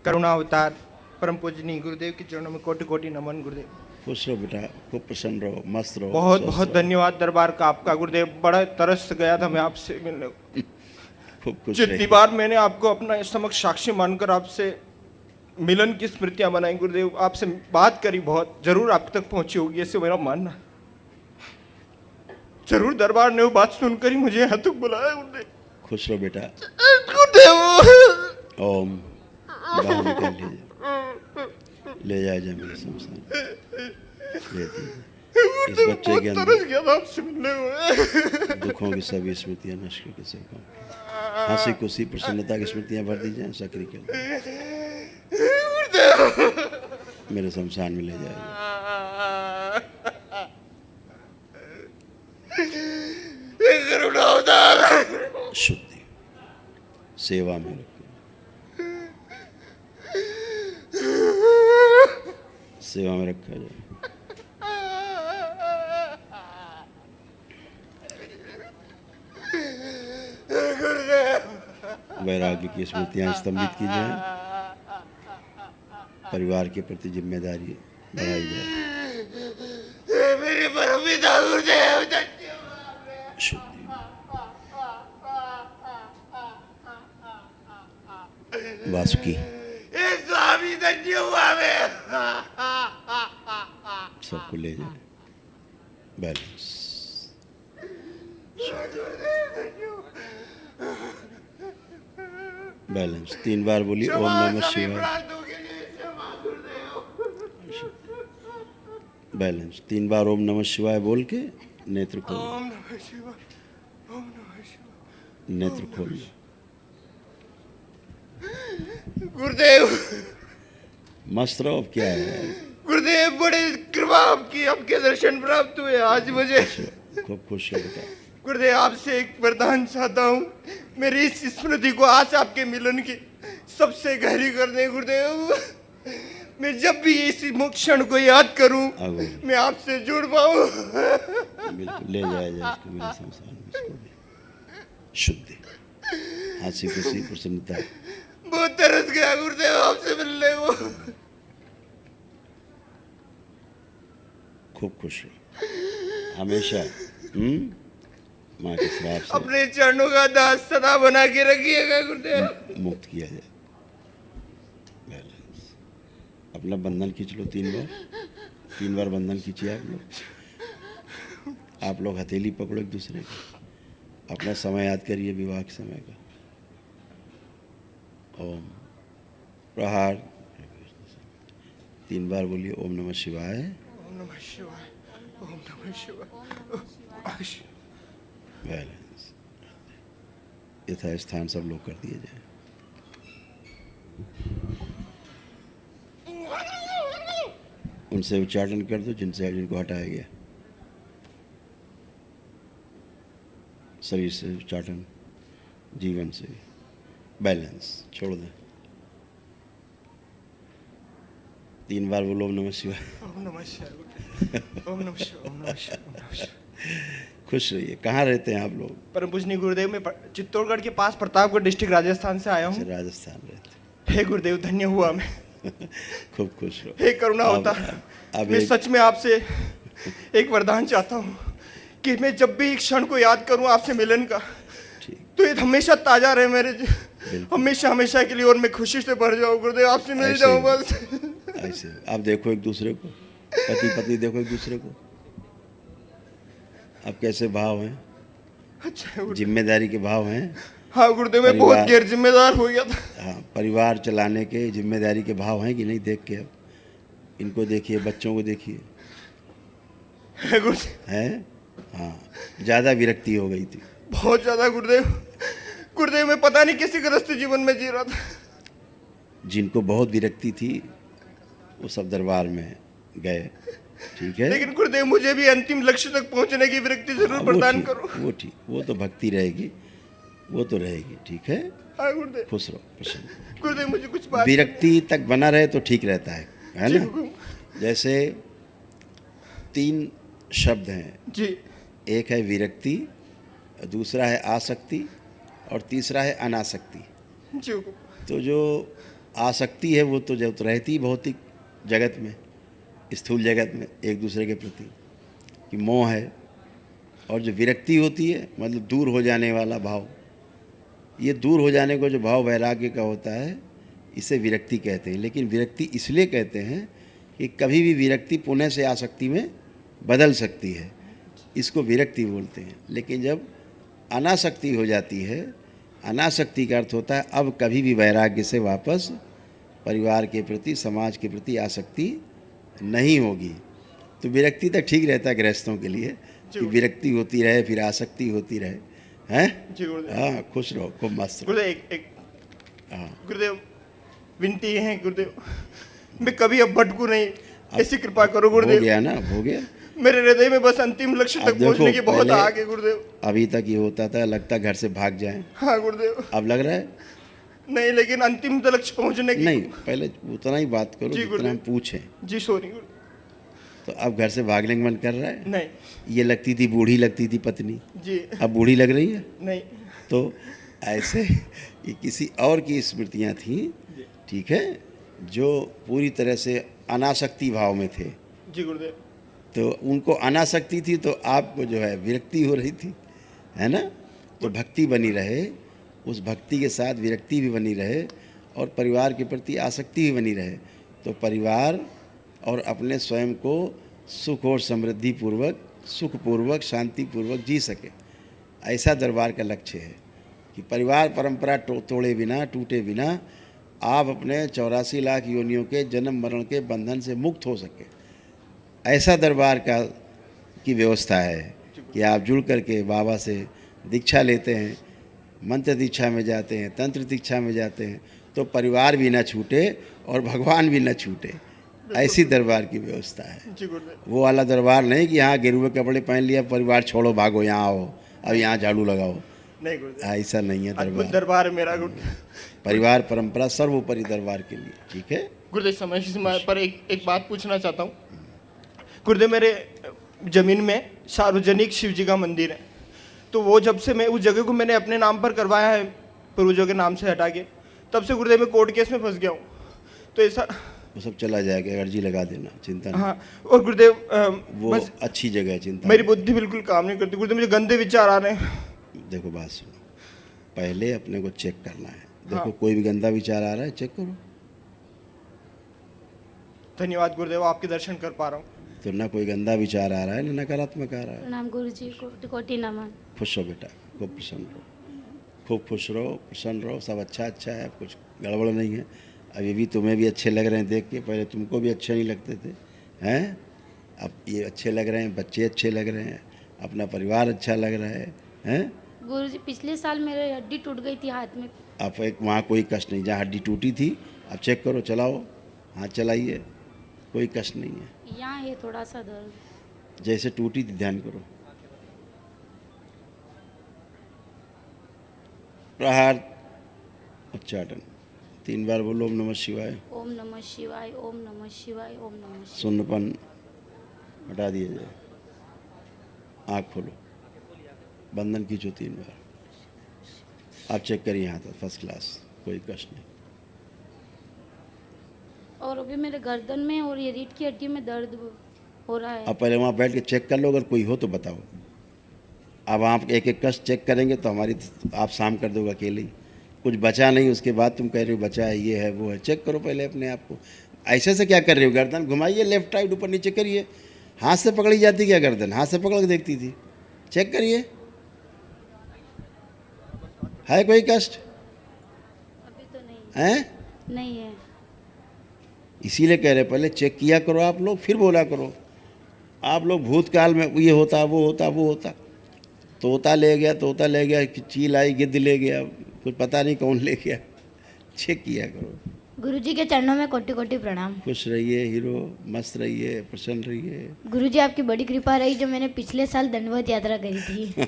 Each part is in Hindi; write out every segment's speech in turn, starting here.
करुणा अवतार परम पूजनीय गुरुदेव के चरणों में कोटि कोटि नमन गुरुदेव। खुश रहो बेटा, खूब प्रसन्न रहो, मस्त रहो। बहुत स्वस्थ बहुत रहो। धन्यवाद दरबार का आपका गुरुदेव, बड़ा तरस गया था मैं आपसे मिलने को। खूब खुश जितनी रहिए। बार मैंने आपको अपना समक्ष साक्षी मानकर आपसे मिलन की स्मृतियां बनाई गुरुदेव, आपसे बात करी, बहुत जरूर आप तक पहुंची होगी ऐसे मेरा मानना। जरूर दरबार ने वो बात सुनकर ही मुझे यहाँ तक बुलाया गुरुदेव। खुश रहो बेटा। गुरुदेव ओम बाहर निकाल लीजिए, ले जाए जाए मेरे शमशान, ले दीजिए। इस बच्चे के तरस अंदर गया था आपसे मिलने को। दुखों की सभी स्मृतियां नष्ट करके सको, हंसी खुशी प्रसन्नता की स्मृतियां भर दी जाए सकरी के अंदर। मेरे शमशान में ले जाए। शुद्धि सेवा में रखो, सेवा में रखा जाए। वैराग्य की स्मृतियां स्तंभित की जाए, परिवार के प्रति जिम्मेदारी बढ़ाई जाए। मेरे परम पिता गुरुदेव शुद्धि वासुकी स्वामी धन्य हुआ मैं। सबको ले जाए। बैलेंस बैलेंस 3 बार बोलिए ओम नमः शिवाय। बैलेंस 3 बार ओम नमः शिवाय बोल के नेत्र खोल, ओम नमः शिवाय, ओम नमः शिवाय। नेत्र खोल। गुरुदेव मस्त रहो। अब क्या है, गुरुदेव बड़े कृपा आपकी, आपके दर्शन प्राप्त हुए आज मुझे। खूब खुश हो बेटा। गुरुदेव आपसे एक वरदान चाहता हूँ, मेरी इस स्मृति को आज आपके मिलन की सबसे गहरी कर दें गुरुदेव। मैं जब भी इस क्षण को याद करूं मैं आपसे जुड़ पाऊं। बिल्कुल ले जाया जाए इसको मेरे संसार में, इसको भी शुद्धि, हंसी खुशी प्रसन्नता। बहुत तरस गया गुरुदेव आपसे मिलने को। खूब खुश रहो हमेशा। माँ के श्राप से अपने चरणों का दास सदा बना के रखिएगा गुरुदेव। मुक्त किया जाए। अपना बंधन खींच लो 3 बार बंधन खींचिए आप लोग हथेली पकड़ो एक दूसरे की। अपना समय याद करिए, विवाह के समय का। ओम प्रहार 3 बार बोलिए ओम नमः शिवाय, ओम नमः शिवाय, ओम नमः शिवाय। बैलेंस यथा स्थान सब लोग कर दिए जाए। उनसे उच्चाटन कर दो जिनको हटाया गया, शरीर से उच्चाटन, जीवन से बैलेंस छोड़ दे। 3 बार बोलो ओम नमः शिवाय, ओम नमः शिवाय, ओम नमः शिवाय, ओम नमः शिवाय, ओम नमः शिवाय। खुश रहिए। कहाँ रहते हैं आप लोग? परम पूजनीय गुरुदेव में चित्तौड़गढ़ के पास प्रतापगढ़ डिस्ट्रिक्ट राजस्थान से आया हूँ। राजस्थान रहते। हे गुरुदेव धन्य हुआ मैं। खूब खुश रहो। हे करुणा अवतार, मैं सच में आपसे एक वरदान चाहता हूँ कि मैं जब भी एक क्षण को याद करूँ आपसे मिलन का, तो ये हमेशा ताजा रहे मेरे, हमेशा हमेशा के लिए, और मैं खुशी से भर जाऊँ गुरुदेव, आपसे मिल जाऊँ बस। ऐसे आप देखो एक दूसरे को, पति पत्नी देखो एक दूसरे को, अब कैसे भाव हैं? अच्छा जिम्मेदारी के भाव हैं। हाँ गुरुदेव, मैं बहुत गैर जिम्मेदार हो गया था। हाँ, परिवार चलाने के जिम्मेदारी के भाव हैं कि नहीं? देख के अब इनको देखिए, बच्चों को देखिए, हैं? हाँ, ज़्यादा विरक्ति हो गई थी, बहुत ज़्यादा गुरुदेव। गुरुदेव मैं पता नहीं किसी गृहस्थ जीवन में जी रहा था। जिनको बहुत विरक्ति थी वो सब दरबार में गए, ठीक है। लेकिन गुरुदेव मुझे भी अंतिम लक्ष्य तक पहुंचने की विरक्ति जरूर प्रदान करो। वो ठीक, वो तो भक्ति रहेगी, वो तो रहेगी, ठीक है। हाँ गुरुदेव। खुश रहो, प्रसन्न। गुरुदेव मुझे कुछ बात, विरक्ति तक बना रहे तो ठीक रहता है ना। जैसे 3 शब्द हैं जी। एक है विरक्ति, दूसरा है आसक्ति और तीसरा है अनासक्ति। जी। तो जो आसक्ति है वो तो जब तो रहती भौतिक जगत में, स्थूल जगत में एक दूसरे के प्रति कि मोह है, और जो विरक्ति होती है मतलब दूर हो जाने वाला भाव, ये दूर हो जाने को जो भाव वैराग्य का होता है इसे विरक्ति कहते हैं। लेकिन विरक्ति इसलिए कहते हैं कि कभी भी विरक्ति पुनः से आसक्ति में बदल सकती है, इसको विरक्ति बोलते हैं। लेकिन जब अनासक्ति हो जाती है, अनासक्ति का अर्थ होता है अब कभी भी वैराग्य से वापस परिवार के प्रति, समाज के प्रति आसक्ति नहीं होगी। तो विरक्ति तक ठीक रहता है गृहस्थों के लिए कि विरक्ति होती रहे फिर आसक्ति होती रहे, हैं? जी गुरुदेव। हाँ, खुश रहो, खूब मस्त रहो। गुरुदेव एक हाँ, गुरुदेव विनती है गुरुदेव, मैं कभी अब भटकू नहीं, ऐसी कृपा करो हो गुरुदेव। गया ना, हो गया। मेरे हृदय में बस अंतिम लक्ष्य अब तक पहुंचने की देखो, बहुत पहले- आग है गुरुदेव। अभी तक ये होता था लगता घर से भाग जाएं, हाँ गुरुदेव। अब लग रहा है नहीं, लेकिन अंतिम तक लक्ष्य पहुंचने की नहीं। पहले उतना ही बात करो जी, जितना गुरुदेव। हम पूछें। जी सॉरी गुरुदेव। तो अब घर से भागने का मन कर रहा है? नहीं ये लगती थी बूढ़ी लगती थी पत्नी, जी अब बूढ़ी लग रही है। नहीं। तो ऐसे ये किसी और की स्मृतियाँ थी, ठीक है, जो पूरी तरह से अनासक्ति भाव में थे। जी गुरुदेव। तो उनको अनासक्ति थी तो आपको जो है विरक्ति हो रही थी, है ना? तो भक्ति बनी रहे, उस भक्ति के साथ विरक्ति भी बनी रहे और परिवार के प्रति आसक्ति भी बनी रहे, तो परिवार और अपने स्वयं को सुख और समृद्धि पूर्वक, सुखपूर्वक, शांतिपूर्वक जी सके, ऐसा दरबार का लक्ष्य है कि परिवार परंपरा तोड़े बिना, टूटे बिना आप अपने 84 लाख योनियों के जन्म मरण के बंधन से मुक्त हो सके, ऐसा दरबार की व्यवस्था है कि आप जुड़ करके बाबा से दीक्षा लेते हैं, मंत्र दीक्षा में जाते हैं, तंत्र दीक्षा में जाते हैं, तो परिवार भी न छूटे और भगवान भी न छूटे, ऐसी दरबार की व्यवस्था है। जी गुरुदेव। वो वाला दरबार नहीं कि यहाँ गेरुए कपड़े पहन लिया, परिवार छोड़ो भागो, यहाँ आओ, अब यहाँ झाड़ू लगाओ, नहीं गुरुदेव, ऐसा नहीं है अद्भुत दरबार। दरबार है मेरा गुरुदेव। परिवार परंपरा सर्वोपरि दरबार के लिए, ठीक है। गुरुदेव समय सीमा पर एक बात पूछना चाहता हूँ गुरुदेव। मेरे जमीन में सार्वजनिक शिव जी का मंदिर है, तो वो जब से मैं उस जगह को मैंने अपने नाम पर करवाया है, पूर्वजों के नाम से हटा के, तब से गुरुदेव मैं कोर्ट केस में फंस गया हूँ। तो ऐसा वो सब चला जाएगा, अर्जी लगा देना, चिंता नहीं। हाँ, और गुरुदेव वो बस अच्छी जगह है, चिंता मेरी बुद्धि बिल्कुल काम नहीं करती गुरुदेव, मुझे गंदे विचार आ रहे हैं। नहीं। देखो बात सुनो, पहले अपने को चेक करना है। देखो हाँ। कोई भी गंदा विचार आ रहा है, चेक करो। धन्यवाद गुरुदेव, आपके दर्शन कर पा रहा हूँ। तो ना कोई गंदा विचार आ रहा है ना नकारात्मक आ रहा है। प्रणाम गुरु जी, कोटि कोटि नमन। खुश हो बेटा, खूब प्रसन्न रहो, खूब खुश रहो, प्रसन्न रहो, सब अच्छा अच्छा है, कुछ गड़बड़ नहीं है। अभी भी तुम्हें भी अच्छे लग रहे हैं देख के, पहले तुमको भी अच्छे नहीं लगते थे, हैं? अब ये अच्छे लग रहे हैं, बच्चे अच्छे लग रहे हैं, अपना परिवार अच्छा लग रहा है, हैं? गुरु जी, पिछले साल मेरी हड्डी टूट गई थी हाथ में। अब एक वहाँ कोई कष्ट नहीं, जहाँ हड्डी टूटी थी अब चेक करो, चलाओ, हाथ चलाइए, कोई कष्ट नहीं है। यहाँ है थोड़ा सा दर्द। जैसे टूटी थी ध्यान करो। प्रहार उच्चाटन 3 बार बोलो, ओम नमः शिवाय। ओम नमः शिवाय, ओम नमः शिवाय, ओम नमः शिवाय। सुन्नपन हटा दिया जाए, आँख खोलो, बंधन खींचो 3 बार। आप चेक करिए यहाँ तक, फर्स्ट क्लास, कोई कष्ट नहीं। और अभी मेरे गर्दन में और ये रीढ़ की हड्डी में दर्द हो रहा है। अब पहले वहाँ बैठ के चेक कर लो, अगर कोई हो तो बताओ। अब आप एक एक कष्ट चेक करेंगे तो हमारी आप शाम कर दोगे अकेले ही, कुछ बचा नहीं, उसके बाद तुम कह रहे हो बचा है, ये है वो है। चेक करो पहले अपने आप को। ऐसे से क्या कर रहे हो? गर्दन घुमाइए, लेफ्ट राइट ऊपर नीचे करिए। हाथ से पकड़ी जाती क्या गर्दन? हाथ से पकड़ के देखती थी, चेक करिए, है कोई कष्ट? अभी तो नहीं हैं? नहीं है। इसीलिए कह रहे पहले चेक किया करो आप लोग, फिर बोला करो। आप लोग भूतकाल में ये होता वो होता वो होता, तोता ले गया, चील आई, गिद्ध ले गया, कुछ पता नहीं कौन ले गया। चेक किया करो। गुरु जी के चरणों में कोटि कोटि प्रणाम। खुश रहिए हीरो, मस्त रहिए, प्रसन्न रहिए। गुरु जी आपकी बड़ी कृपा रही जो मैंने पिछले साल दंडवत यात्रा करी थी।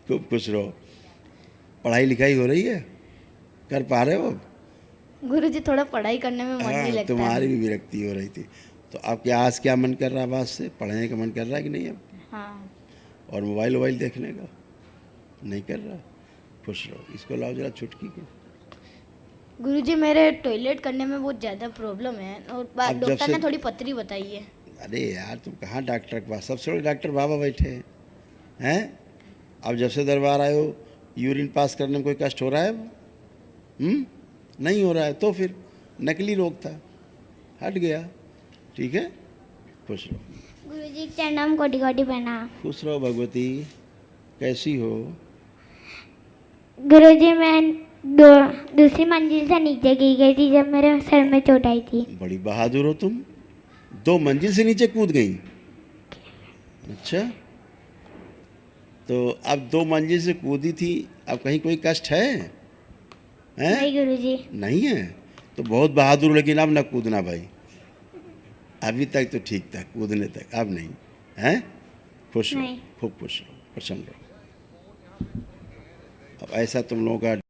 खूब खुश रहो। पढ़ाई लिखाई हो रही है, कर पा रहे हो? गुरु जी थोड़ा पढ़ाई करने में मन नहीं लगता तुम्हारी है। भी विरक्ति हो रही थी, तो आपके आज क्या मन कर रहा है? बात से पढ़ने का मन कर रहा है कि नहीं अब? हाँ, और मोबाइल वोबाइल देखने का नहीं कर रहा? खुश रहो। इसको लाओ जरा, छुटकी को गुरुजी मेरे टॉयलेट करने में बहुत ज़्यादा प्रॉब्लम है और अब जब डॉक्टर से- ने थोड़ी पतरी बताई है। अरे यार तुम कहाँ डॉक्टर के पास, सबसे बड़े डॉक्टर बाबा बैठे हैं। अब जब से दरबार आए हो यूरिन पास करने में कोई कष्ट हो रहा है? नहीं हो रहा है तो फिर नकली रोग था, हट गया। ठीक है, खुश रहो। गुरुजी चरणम कोटि कोटि प्रणाम। खुश रहो भगवती। कैसी हो? गुरुजी मैं दूसरी मंजिल से नीचे गिर गई थी जब मेरे सर में चोट आई थी। बड़ी बहादुर हो तुम, 2 मंजिल से नीचे कूद गई। अच्छा, तो अब 2 मंजिल से कूदी थी, अब कहीं कोई कष्ट है? नहीं गुरुजी। नहीं है तो बहुत बहादुर हो, लेकिन अब ना कूदना भाई। अभी तक तो ठीक था, कूदने तक, अब नहीं है। खुश रहो, नहीं। खूब खुश रहो, प्रसन्न रहो। अब ऐसा तुम लोगों का